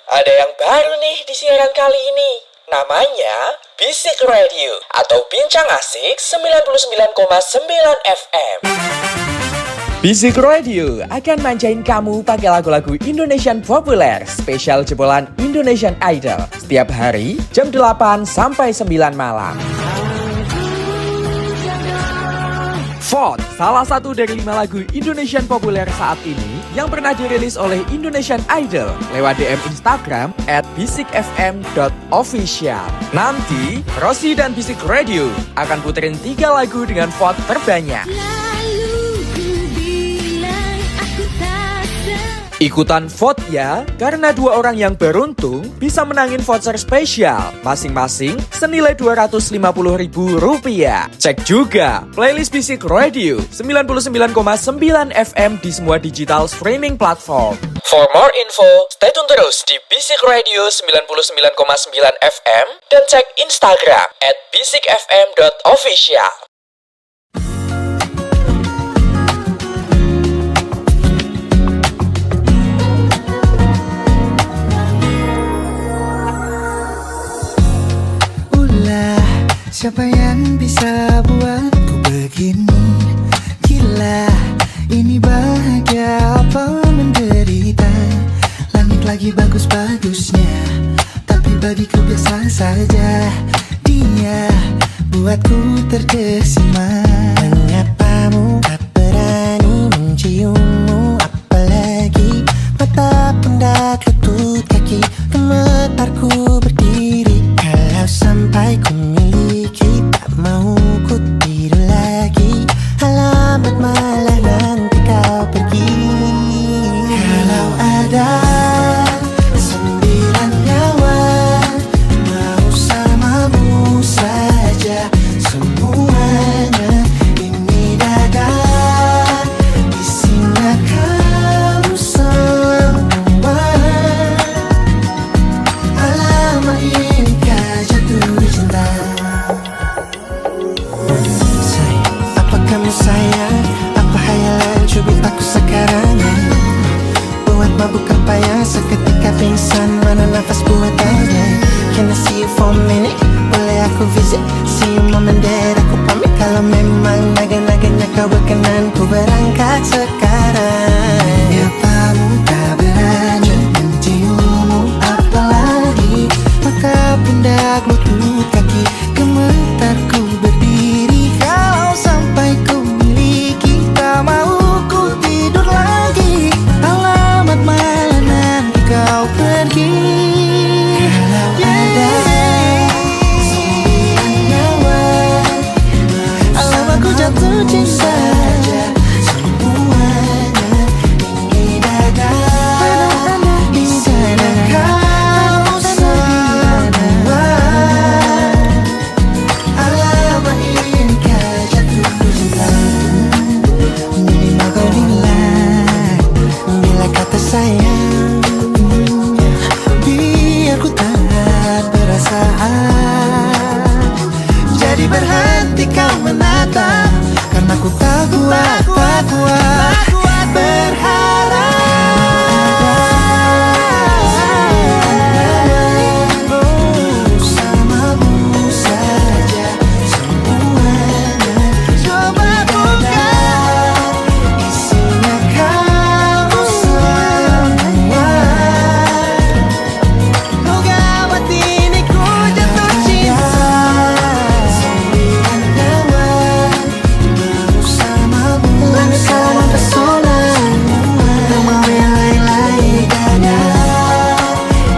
Ada yang baru nih di siaran kali ini. Namanya Bisik Radio atau Bincang Asik 99,9 FM. Bisik Radio akan manjain kamu pakai lagu-lagu Indonesian populer spesial jebolan Indonesian Idol setiap hari jam 8 sampai 9 malam. Vote salah satu dari 5 lagu Indonesian populer saat ini yang pernah dirilis oleh Indonesian Idol lewat DM Instagram @bisikfm.official. Nanti, Rossi dan Bisik Radio akan puterin 3 lagu dengan vote terbanyak. Ikutan vote ya, karena 2 orang yang beruntung bisa menangin voucher spesial, masing-masing senilai Rp250.000. Cek juga playlist Bisik Radio 99,9 FM di semua digital streaming platform. For more info, stay tune terus di Bisik Radio 99,9 FM dan cek Instagram @bisikfm.official. Siapa yang bisa buatku begini? Gila, ini bahagia apa menderita? Langit lagi bagus-bagusnya, tapi bagiku biasa saja. Dia buatku terkesima. Menyapamu, tak berani menciummu, apalagi mata, pundak, lutut, kaki. Gemetarku berdiri kalau sampai ku miliki. Tak mau ku tidur lagi, alamat malah nanti kau pergi. Kalau ada 9 nyawa, mau samamu saja semuanya. Ini dada, isinya kamu semua. Alamak inikah jatuh cinta. Apa kamu sayang? Apa hayalan cubit aku sekarang? Buat mabuk apa ya? Seketika pingsan, mana nafas buatannya? Can I see you for a minute? Boleh aku visit? See you mom and dad, aku pamit. Kalau memang naga-naganya kau berkenan, ku berangkat sekarang. Nyapamu tak berani menciummu, apalagi maka pundak, lutut, kaki. Gemetarku berdiri kalau sampai ku miliki. Tak mau ku tidur lagi, alamat malah nanti kau pergi. Kalau ada 9 nyawa, alamat ku jatuh cinta. Semuanya ini dada, di sana kau semua. Alamat inikah jatuh cinta. Minimal kau bilang, bila kata sayang, biar ku tak perasaan. Jadi berhenti kau menatap, karena ku tak kuat berharap. Bersamamu saja semuanya. Coba buka, isinya kamu semua. Oh gawat ini ku jatuh cinta. 9 nyawa, bersamamu pesona. Tak mau yang lain-lain dada,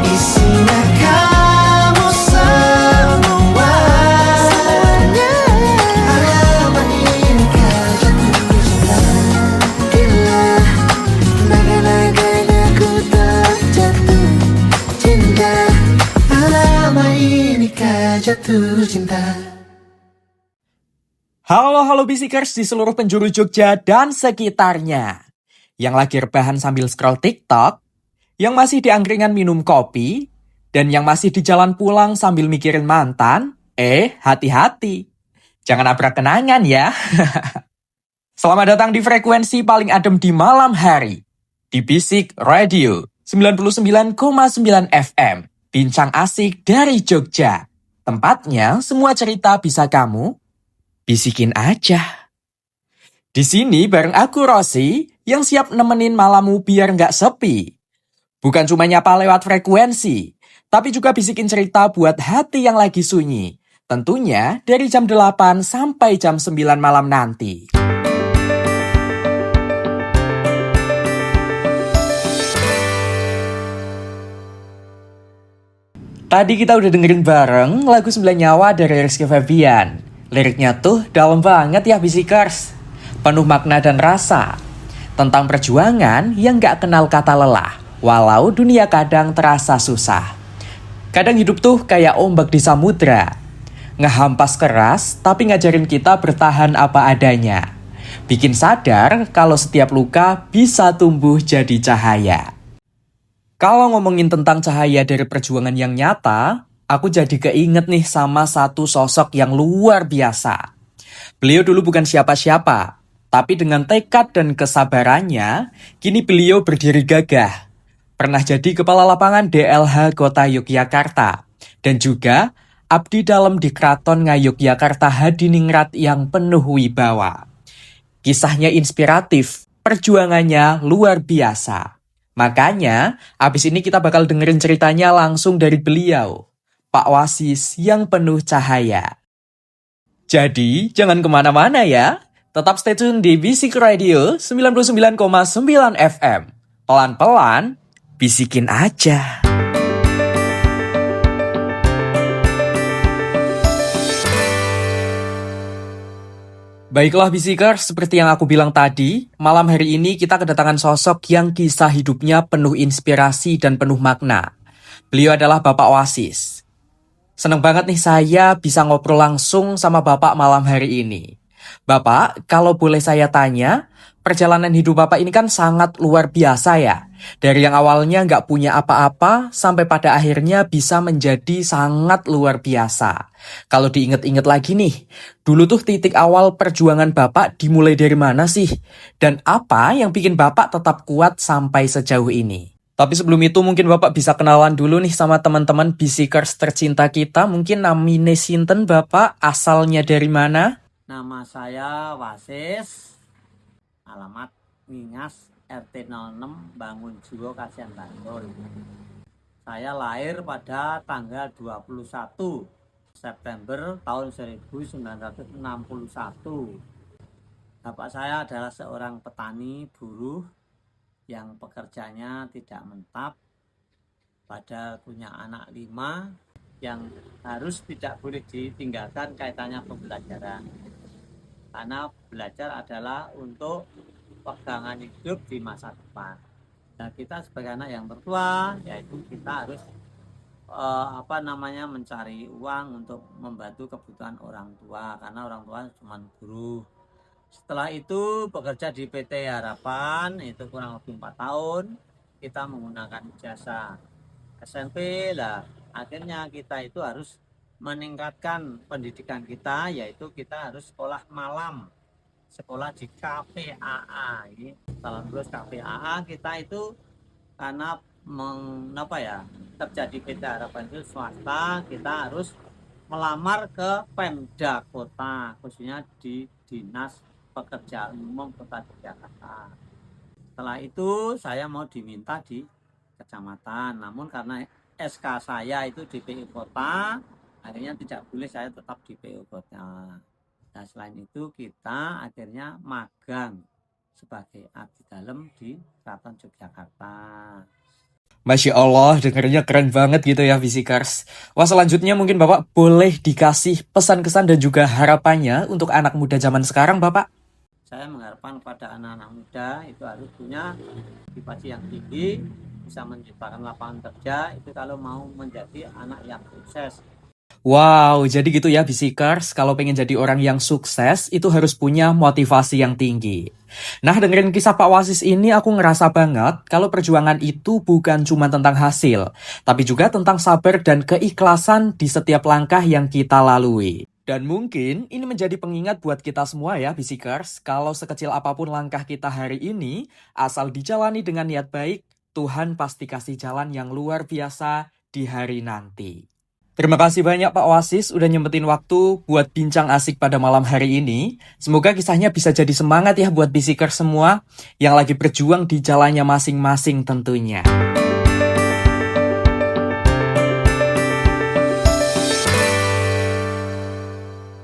isinya kamu semua. Alamat inikah jatuh cinta. Gila, naga-naganya ku tak jatuh cinta. Alamat inikah jatuh cinta. Halo Bisikers di seluruh penjuru Jogja dan sekitarnya. Yang lagi rebahan sambil scroll TikTok, yang masih di angkringan minum kopi, dan yang masih di jalan pulang sambil mikirin mantan, hati-hati. Jangan nabrak kenangan ya. Selamat datang di frekuensi paling adem di malam hari. Di Bisik Radio 99,9 FM, Bincang Asik dari Jogja. Tempatnya semua cerita bisa kamu bisikin aja. Di sini bareng aku Rosi yang siap nemenin malammu biar nggak sepi. Bukan cuma nyapa lewat frekuensi, tapi juga bisikin cerita buat hati yang lagi sunyi. Tentunya dari jam 8 sampai jam 9 malam nanti. Tadi kita udah dengerin bareng lagu 9 Nyawa dari Rizky Febian. Liriknya tuh dalam banget ya Bisikers. Penuh makna dan rasa. Tentang perjuangan yang gak kenal kata lelah. Walau dunia kadang terasa susah. Kadang hidup tuh kayak ombak di samudra. Ngehampas keras tapi ngajarin kita bertahan apa adanya. Bikin sadar kalau setiap luka bisa tumbuh jadi cahaya. Kalau ngomongin tentang cahaya dari perjuangan yang nyata, aku jadi keinget nih sama satu sosok yang luar biasa. Beliau dulu bukan siapa-siapa, tapi dengan tekad dan kesabarannya, kini beliau berdiri gagah. Pernah jadi Kepala Lapangan DLH Kota Yogyakarta, dan juga abdi dalam di Kraton Ngayogyakarta Hadiningrat yang penuh wibawa. Kisahnya inspiratif, perjuangannya luar biasa. Makanya, abis ini kita bakal dengerin ceritanya langsung dari beliau, Pak Wasis yang penuh cahaya. Jadi, jangan kemana-mana ya. Tetap stay tune di Bisik Radio 99,9 FM. Pelan-pelan, bisikin aja. Baiklah Bisikers, seperti yang aku bilang tadi, malam hari ini kita kedatangan sosok yang kisah hidupnya penuh inspirasi dan penuh makna. Beliau adalah Bapak Wasis. Seneng banget nih saya bisa ngobrol langsung sama Bapak malam hari ini. Bapak, kalau boleh saya tanya, perjalanan hidup Bapak ini kan sangat luar biasa ya. Dari yang awalnya nggak punya apa-apa, sampai pada akhirnya bisa menjadi sangat luar biasa. Kalau diinget-inget lagi nih, dulu tuh titik awal perjuangan Bapak dimulai dari mana sih? Dan apa yang bikin Bapak tetap kuat sampai sejauh ini? Tapi sebelum itu mungkin Bapak bisa kenalan dulu nih sama teman-teman Bisikers tercinta kita. Mungkin namine sinten Bapak, asalnya dari mana? Nama saya Wasis, alamat Ningas RT 06 Bangun Jiwo Kasihan Bantul. Saya lahir pada tanggal 21 September tahun 1961. Bapak saya adalah seorang petani buruh yang pekerjanya tidak mentap, pada punya anak 5 yang harus tidak boleh ditinggalkan kaitannya pembelajaran. Karena belajar adalah untuk pegangan hidup di masa depan. Nah, kita sebagai anak yang tertua, yaitu kita harus mencari uang untuk membantu kebutuhan orang tua, karena orang tua cuma buruh. Setelah itu bekerja di PT Harapan, itu kurang lebih 4 tahun. Kita menggunakan ijazah SMP lah. Akhirnya kita itu harus meningkatkan pendidikan kita, yaitu kita harus sekolah malam, sekolah di KPAA. Ini setelah lulus KPAA kita itu karena terjadi PT Harapan itu swasta, kita harus melamar ke Pemda Kota, khususnya di Dinas Pekerjaan Umum Kota Jakarta. Setelah itu saya mau diminta di kecamatan, namun karena SK saya itu di PU Kota, akhirnya tidak boleh saya tetap di PU Kota. Nah, selain itu kita akhirnya magang sebagai abdi dalam di Kraton Yogyakarta. Masya Allah, dengernya keren banget gitu ya Bisikers. Wah, selanjutnya mungkin Bapak boleh dikasih pesan-kesan dan juga harapannya untuk anak muda zaman sekarang Bapak. Saya mengharapkan kepada anak-anak muda itu harus punya motivasi yang tinggi, bisa menciptakan lapangan kerja, itu kalau mau menjadi anak yang sukses. Wow, jadi gitu ya Bisikers, kalau pengen jadi orang yang sukses itu harus punya motivasi yang tinggi. Nah, dengerin kisah Pak Wasis ini aku ngerasa banget kalau perjuangan itu bukan cuma tentang hasil, tapi juga tentang sabar dan keikhlasan di setiap langkah yang kita lalui. Dan mungkin ini menjadi pengingat buat kita semua ya Bisikers, kalau sekecil apapun langkah kita hari ini, asal dijalani dengan niat baik, Tuhan pasti kasih jalan yang luar biasa di hari nanti. Terima kasih banyak Pak Oasis udah nyempetin waktu buat bincang asik pada malam hari ini. Semoga kisahnya bisa jadi semangat ya buat Bisikers semua yang lagi berjuang di jalannya masing-masing tentunya.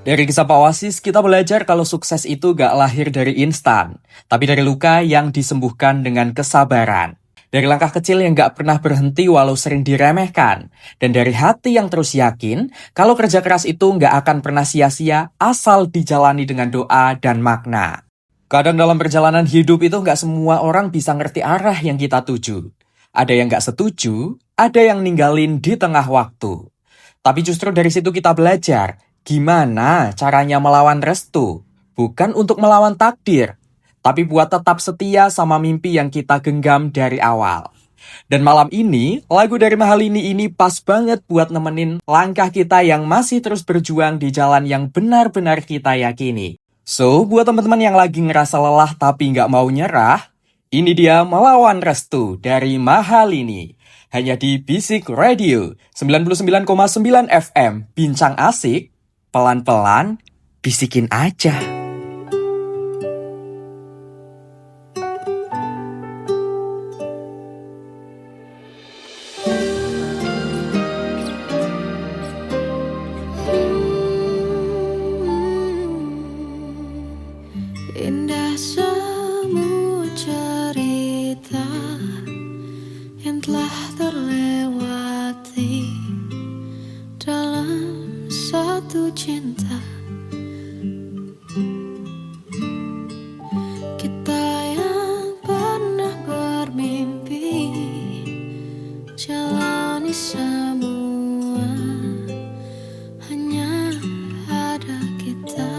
Dari kisah Pak Oasis, kita belajar kalau sukses itu gak lahir dari instan, tapi dari luka yang disembuhkan dengan kesabaran. Dari langkah kecil yang gak pernah berhenti walau sering diremehkan. Dan dari hati yang terus yakin kalau kerja keras itu gak akan pernah sia-sia asal dijalani dengan doa dan makna. Kadang dalam perjalanan hidup itu gak semua orang bisa ngerti arah yang kita tuju. Ada yang gak setuju, ada yang ninggalin di tengah waktu. Tapi justru dari situ kita belajar gimana caranya melawan restu. Bukan untuk melawan takdir, tapi buat tetap setia sama mimpi yang kita genggam dari awal. Dan malam ini, lagu dari Mahalini ini pas banget buat nemenin langkah kita yang masih terus berjuang di jalan yang benar-benar kita yakini. So, buat teman-teman yang lagi ngerasa lelah tapi nggak mau nyerah, ini dia Melawan Restu dari Mahalini. Hanya di Bisik Radio 99,9 FM, bincang asik, pelan-pelan, bisikin aja. Indah semua cerita yang telah terlewati dalam satu cinta. Kita yang pernah bermimpi jalani semua, hanya ada kita.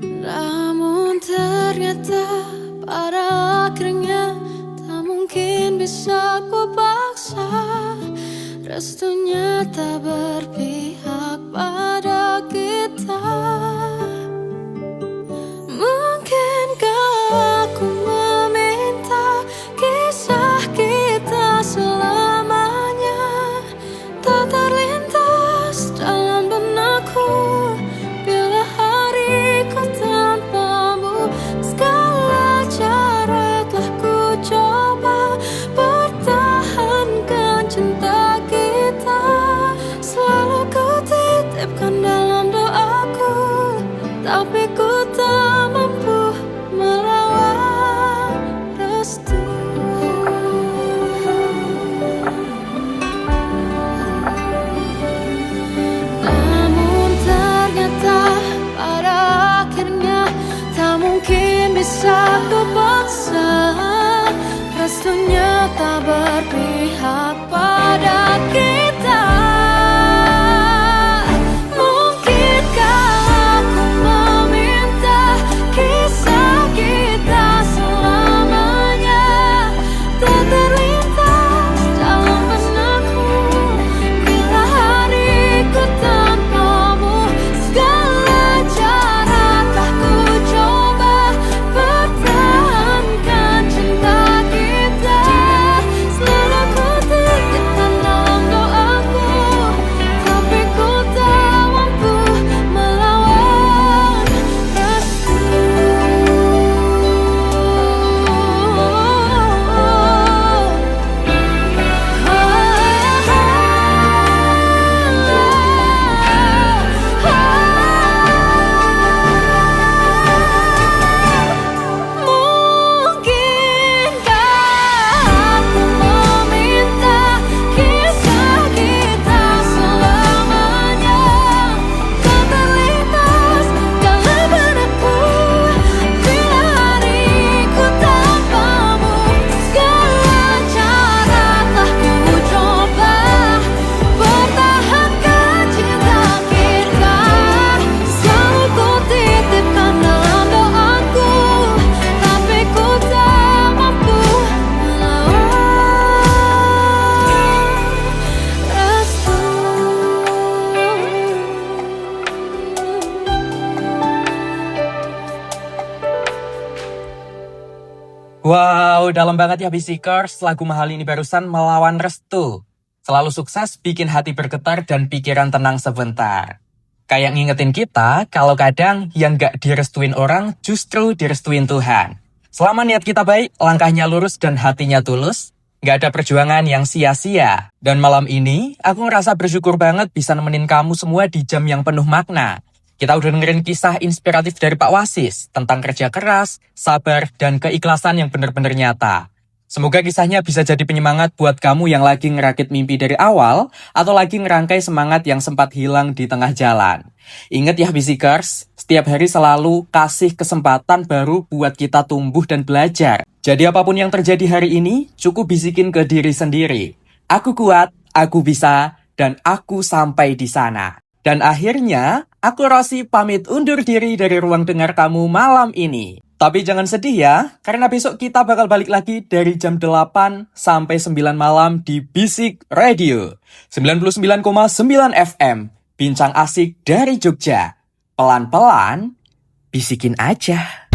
Namun ternyata pada akhirnya tak mungkin bisa ku paksa. Restunya tak berpihak pada kita. Mungkinkah aku meminta kisah kita selamanya tak terlintas dalam benakku bila hariku tanpamu. Segala cara telah ku coba pertahankan cinta kita. Selalu ku titipkan Wow, dalam banget ya Bisikers, lagu mahal ini barusan melawan restu. Selalu sukses bikin hati bergetar dan pikiran tenang sebentar. Kayak ngingetin kita, kalau kadang yang gak direstuin orang justru direstuin Tuhan. Selama niat kita baik, langkahnya lurus dan hatinya tulus, gak ada perjuangan yang sia-sia. Dan malam ini, aku ngerasa bersyukur banget bisa nemenin kamu semua di jam yang penuh makna. Kita udah dengerin kisah inspiratif dari Pak Wasis tentang kerja keras, sabar, dan keikhlasan yang benar-benar nyata. Semoga kisahnya bisa jadi penyemangat buat kamu yang lagi ngerakit mimpi dari awal atau lagi ngerangkai semangat yang sempat hilang di tengah jalan. Ingat ya Bisikers, setiap hari selalu kasih kesempatan baru buat kita tumbuh dan belajar. Jadi apapun yang terjadi hari ini, cukup bisikin ke diri sendiri. Aku kuat, aku bisa, dan aku sampai di sana. Dan akhirnya, aku Rossi pamit undur diri dari ruang dengar kamu malam ini. Tapi jangan sedih ya, karena besok kita bakal balik lagi dari jam 8 sampai 9 malam di Bisik Radio. 99,9 FM, bincang asik dari Jogja. Pelan-pelan, bisikin aja.